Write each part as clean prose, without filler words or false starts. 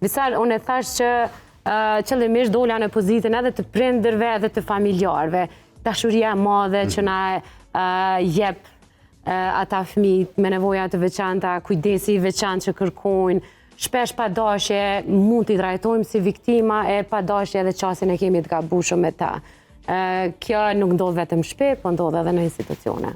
Visar, unë e thash që qëllimisht dola në pozitën edhe të prindërve edhe të familjarve. Dashuria e madhe që na jep ata fëmijët me nevoja të veçanta, kujdesi i veçantë që kërkojnë, shpesh pa dashje mund t'i trajtojmë si viktima e pa dashje edhe qasin e kemi të gabushëm me ta. Kjo nuk ndodh vetëm shpe, po ndodh edhe në institucione.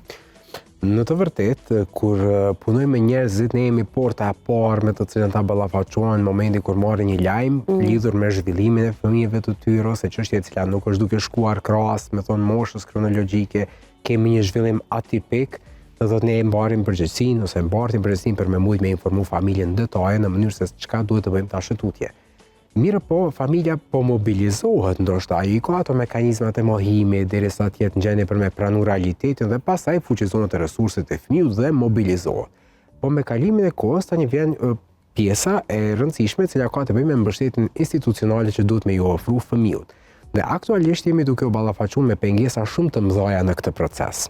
Në të vërtet, kur punoj me njerëzit, ne jemi porta e parë me të cilën ta ballafaqohen në momentin kur marrin një lajm lidhur me zhvillimin e fëmijëve të tyre ose çështje e cila nuk është duke shkuar krahas, me thonë moshës kronologjike, kemi një zhvillim atipik, do thotë ne mbarrim përgjegjësinë ose mbartim përgjegjësinë për me mujt me informu familjen në detaje në mënyrë se çka duhet të bëjmë tash tutje. Mirë po, familja po mobilizohet ndoshta, ai ka ato mekanizmat e mohimit derisa të jetë në gjendje për me pranu realitetin dhe pastaj fuqizohet e resurset e fëmijës dhe mobilizohet. Po me kalimin e kohës tani vjen pjesa e rëndësishme e cila ka të bëjë me mbështetjen institucionale që duhet me ju ofru fëmijët. Dhe aktualisht jemi duke u ballafaquar me pengesa shumë të mëdha në këtë proces.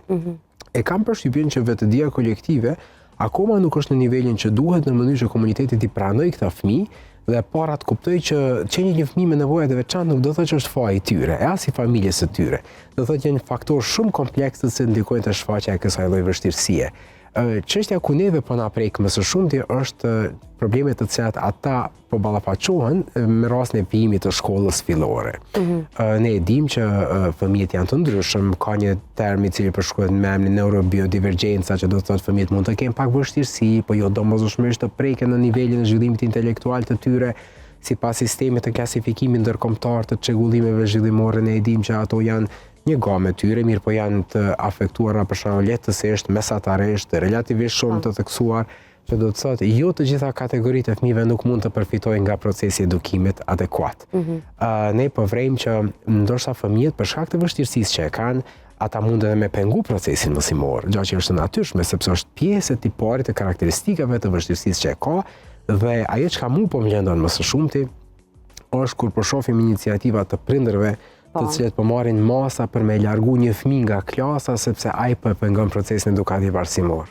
E kam përshtypjen që vetëdia kolektive akoma nuk është në nivelin që duhet në mënyrë që komuniteti t'i pranojë këta fëmijë dhe para të kuptoj që qenja një fëmijë me nevoja të veçantë nuk do të thotë që është faji i tyre, e as i familjes së tyre. Do të thotë që një faktor shumë kompleks që ndikojnë te shfaqja e kësaj lloji vështirësie. Çështja ku neve po na prek më së shumti është problemet të cilat ata po ballafaqohen me rastin e vijimit të shkollës fillore. Ne e dimë që fëmijët janë të ndryshëm, ka një term i cili përshkruhet me emrin neurobiodivergjenca, që do të thotë fëmijët mund të kenë pak vështirësi, po jo domosdoshmërisht të preken në nivelin e zhvillimit intelektual të tyre, sipas sistemit të klasifikimit ndërkombëtar të çrregullimeve zhvillimore. Ne e dimë që ato janë një gamë tyre, mirë po janë të afektuara për shembull lehtësisht, mesatarisht, relativisht shumë të theksuar, që do të thotë jo të gjitha kategoritë e fëmijëve nuk mund të përfitojnë nga procesi i edukimit adekuat. Ne po vrejmë që ndoshta fëmijët për shkak të vështirësisë që e kanë, ata mund edhe me pengu procesin mësimor, gjë që është natyrshme sepse është pjesë e tiparit të karakteristikave të vështirësisë që e ka, dhe ajo çka mu po më lëndon më së shumti është kur po shohim iniciativa të prindërve të cilët po marrin masa për me largu një fëmijë nga klasa sepse ai po e pengon procesin edukativ arsimor.